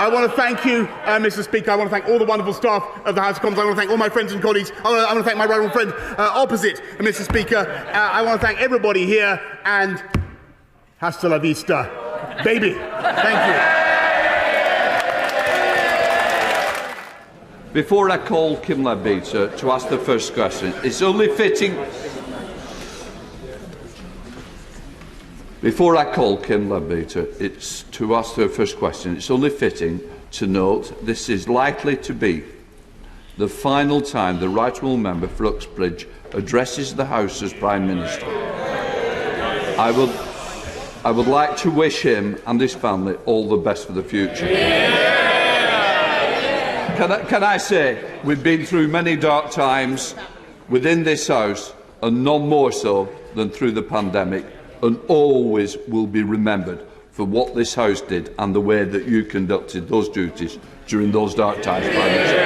I want to thank you, Mr. Speaker. I want to thank all the wonderful staff of the House of Commons. I want to thank all my friends and colleagues. I want to thank my right honourable friend opposite, Mr. Speaker. I want to thank everybody here, and hasta vista, baby. Thank you. Before I call Kim Leadbeater to ask the first question, it's only fitting. Before I call Kim Leadbeater, it's to ask her first question. It's only fitting to note this is likely to be the final time the Right Honourable Member for Uxbridge addresses the House as Prime Minister. I would like to wish him and his family all the best for the future. Can I say, we've been through many dark times within this House, and none more so than through the pandemic, and always will be remembered for what this House did and the way that you conducted those duties during those dark times, Prime Minister.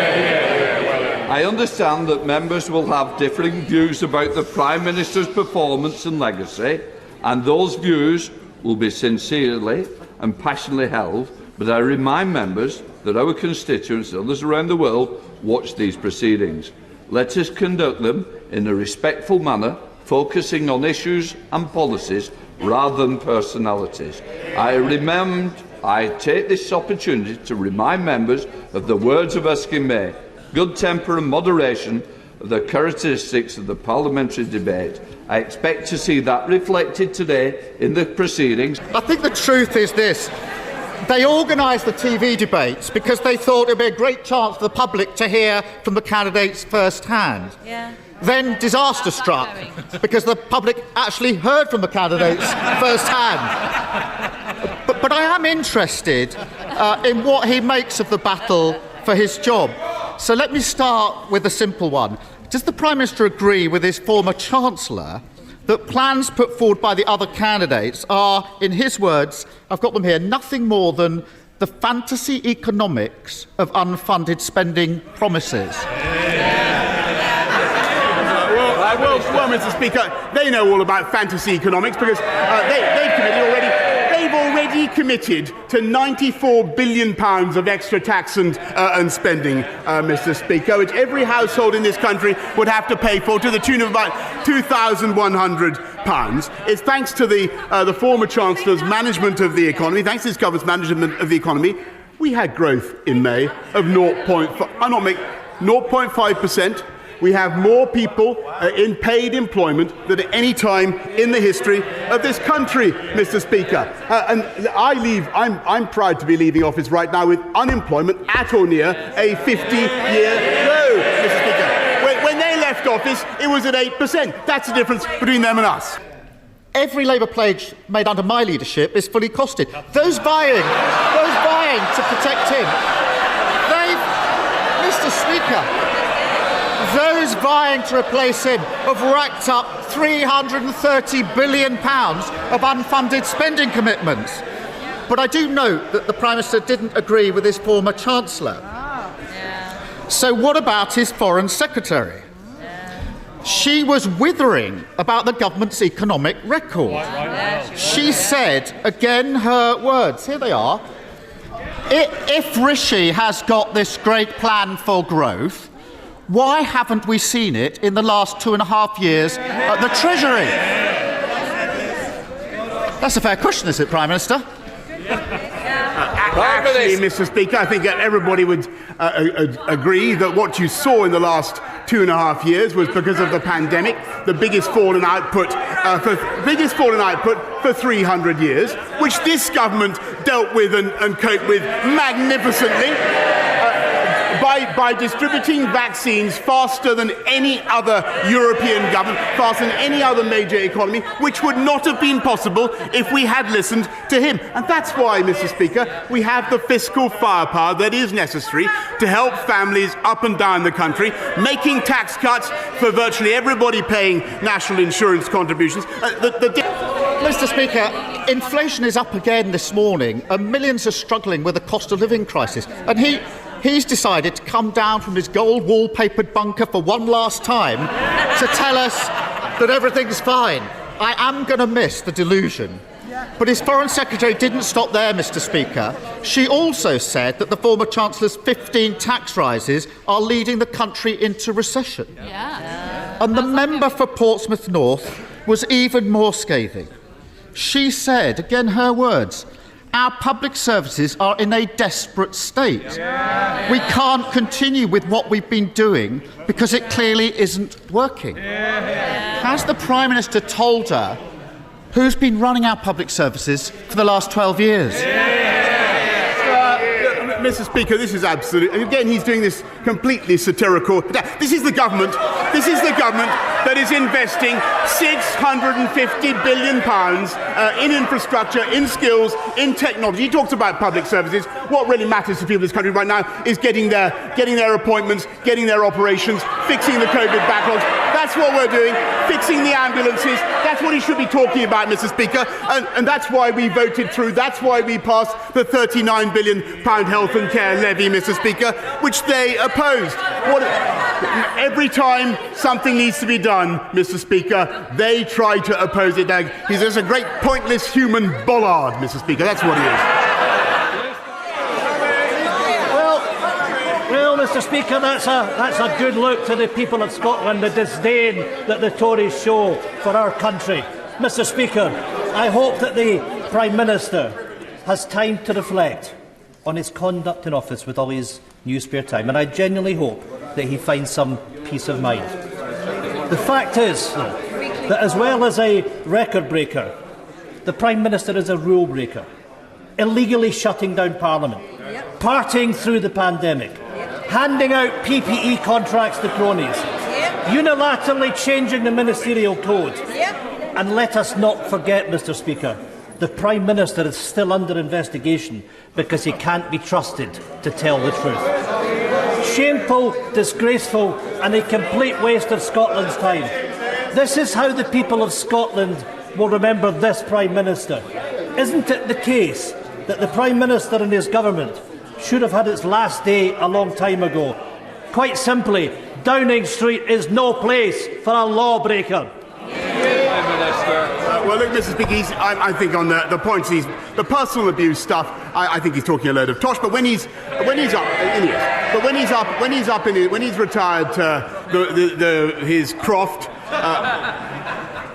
I understand that members will have differing views about the Prime Minister's performance and legacy, and those views will be sincerely and passionately held, but I remind members that our constituents and others around the world watch these proceedings. Let us conduct them in a respectful manner, focusing on issues and policies rather than personalities. I take this opportunity to remind members of the words of Erskine May. Good temper and moderation are the characteristics of the parliamentary debate. I expect to see that reflected today in the proceedings. I think the truth is this. They organised the TV debates because they thought it would be a great chance for the public to hear from the candidates first-hand. Yeah. Then disaster struck because the public actually heard from the candidates first-hand. But I am interested in what he makes of the battle for his job. So let me start with a simple one. Does the Prime Minister agree with his former Chancellor that plans put forward by the other candidates are, in his words, I've got them here, nothing more than the fantasy economics of unfunded spending promises? Well, Mr. Speaker, they know all about fantasy economics because they've already committed to £94 billion of extra tax and spending, Mr. Speaker, which every household in this country would have to pay for, to the tune of about £2,100. It's thanks to the former Chancellor's management of the economy, thanks to his government's management of the economy, we had growth in May of 0.5%. We have more people in paid employment than at any time in the history of this country, Mr. Speaker. And I'm proud to be leaving office right now with unemployment at or near a 50-year low, Mr. Speaker. When they left office, it was at 8%. That's the difference between them and us. Every Labour pledge made under my leadership is fully costed. Those vying to protect him, Mr. Speaker, those vying to replace him have racked up £330 billion of unfunded spending commitments. But I do note that the Prime Minister didn't agree with his former Chancellor. So what about his Foreign Secretary? She was withering about the government's economic record. She said, again, her words, here they are, if Rishi has got this great plan for growth, why haven't we seen it in the last 2.5 years at the Treasury? That's a fair question, is it, Prime Minister? Actually, Mr. Speaker, I think everybody would agree that what you saw in the last 2.5 years was because of the pandemic, the biggest fall in output for 300 years, which this government dealt with and coped with magnificently. By distributing vaccines faster than any other European government, faster than any other major economy, which would not have been possible if we had listened to him. And that's why, Mr. Speaker, we have the fiscal firepower that is necessary to help families up and down the country, making tax cuts for virtually everybody paying national insurance contributions. Mr. Speaker, inflation is up again this morning, and millions are struggling with the cost of living crisis. And he's decided to come down from his gold wallpapered bunker for one last time to tell us that everything's fine. I am going to miss the delusion But his Foreign Secretary didn't stop there, Mr. Speaker. She also said that the former Chancellor's 15 tax rises are leading the country into recession. And the member for Portsmouth North was even more scathing. She said, again her words, "Our public services are in a desperate state. We can't continue with what we've been doing because it clearly isn't working." Has the Prime Minister told her who's been running our public services for the last 12 years? Mr. Speaker, this is absolute. Again, he's doing this completely satirical. This is the government that is investing £650 billion in infrastructure, in skills, in technology. He talks about public services. What really matters to people in this country right now is getting their appointments, getting their operations, fixing the COVID backlogs. That's what we're doing, fixing the ambulances. That's what he should be talking about, Mr. Speaker. And that's why we voted through, that's why we passed the £39 billion health and care levy, Mr. Speaker, which they opposed. Every time something needs to be done, Mr. Speaker, they try to oppose it. He's just a great pointless human bollard, Mr. Speaker. That's what he is. Well, Mr. Speaker, that's a good look to the people of Scotland, the disdain that the Tories show for our country. Mr. Speaker, I hope that the Prime Minister has time to reflect on his conduct in office with all his new spare time, and I genuinely hope that he finds some peace of mind. The fact is that as well as a record breaker, the Prime Minister is a rule breaker, illegally shutting down Parliament, partying through the pandemic, handing out PPE contracts to cronies, unilaterally changing the ministerial code. And let us not forget, Mr. Speaker, the Prime Minister is still under investigation because he can't be trusted to tell the truth. Shameful, disgraceful and a complete waste of Scotland's time. This is how the people of Scotland will remember this Prime Minister. Isn't it the case that the Prime Minister and his government should have had its last day a long time ago? Quite simply, Downing Street is no place for a lawbreaker. Well, look, Mr. Speaker, I think on the points, the personal abuse stuff, I think he's talking a load of tosh. But when he's retired to his croft,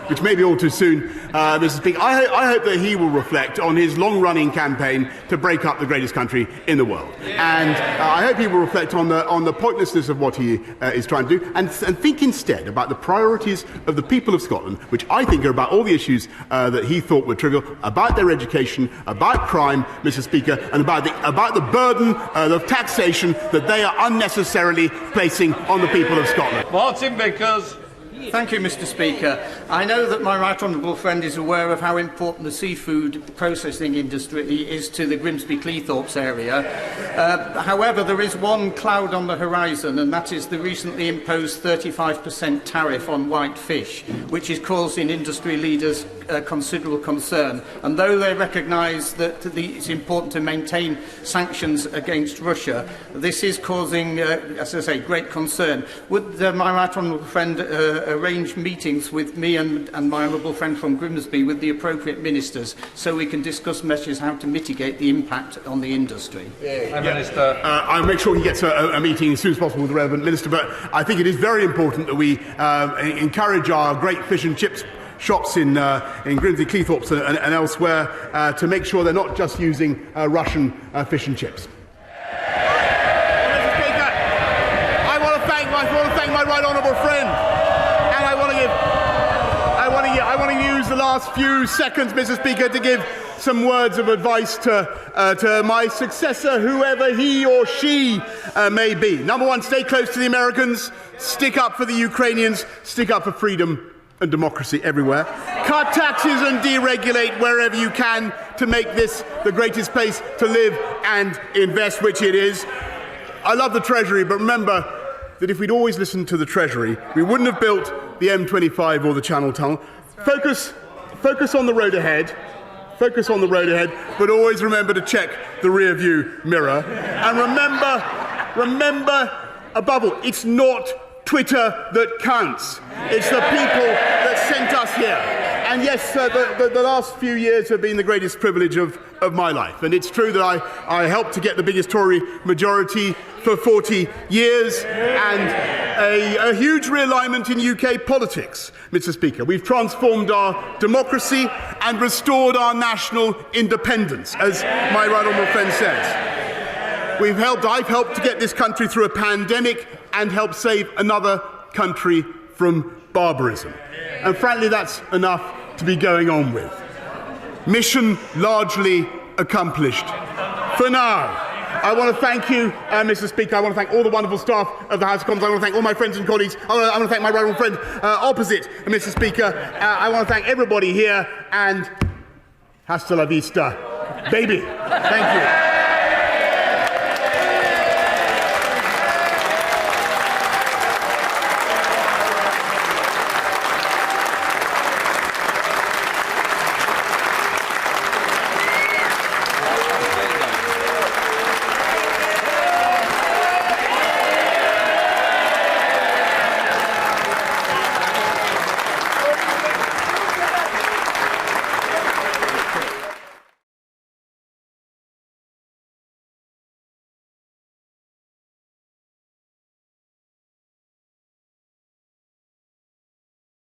which may be all too soon, Mr. Speaker, I hope that he will reflect on his long-running campaign to break up the greatest country in the world. And I hope he will reflect on the pointlessness of what he is trying to do and think instead about the priorities of the people of Scotland, which I think are about all the issues that he thought were trivial, about their education, about crime, Mr. Speaker, and about the burden of taxation that they are unnecessarily placing on the people of Scotland. Martin Vickers. Thank you, Mr. Speaker. I know that my right honourable friend is aware of how important the seafood processing industry is to the Grimsby-Cleethorpes area. However, there is one cloud on the horizon, and that is the recently imposed 35% tariff on white fish, which is causing industry leaders considerable concern. And though they recognise that it's important to maintain sanctions against Russia, this is causing, as I say, great concern. Would my right honourable friend arrange meetings with me and my honourable friend from Grimsby with the appropriate ministers so we can discuss measures how to mitigate the impact on the industry? Minister. I'll make sure he gets a meeting as soon as possible with the relevant minister, but I think it is very important that we encourage our great fish and chips shops in Grimsby, Cleethorpes and elsewhere to make sure they're not just using Russian fish and chips. Mr. Speaker, I want to thank my right honourable friend, and I want to use the last few seconds, Mr. Speaker, to give some words of advice to my successor, whoever he or she may be. Number one, stay close to the Americans, stick up for the Ukrainians, stick up for freedom and democracy everywhere. Cut taxes and deregulate wherever you can to make this the greatest place to live and invest, which it is. I love the Treasury, but remember that if we'd always listened to the Treasury, we wouldn't have built the M25 or the Channel Tunnel. Focus on the road ahead. Focus on the road ahead, but always remember to check the rear-view mirror. And remember, above all, it's not Twitter that counts. It's the people that sent us here. And yes, the last few years have been the greatest privilege of my life. And it's true that I helped to get the biggest Tory majority for 40 years and a huge realignment in UK politics, Mr. Speaker. We've transformed our democracy and restored our national independence, as my right honourable friend says. I've helped to get this country through a pandemic and helped save another country from barbarism. And frankly, that's enough to be going on with. Mission largely accomplished. For now, I want to thank you, Mr. Speaker. I want to thank all the wonderful staff of the House of Commons. I want to thank all my friends and colleagues. I want to thank my right honourable friend opposite, Mr. Speaker. I want to thank everybody here, and hasta la vista, baby. Thank you.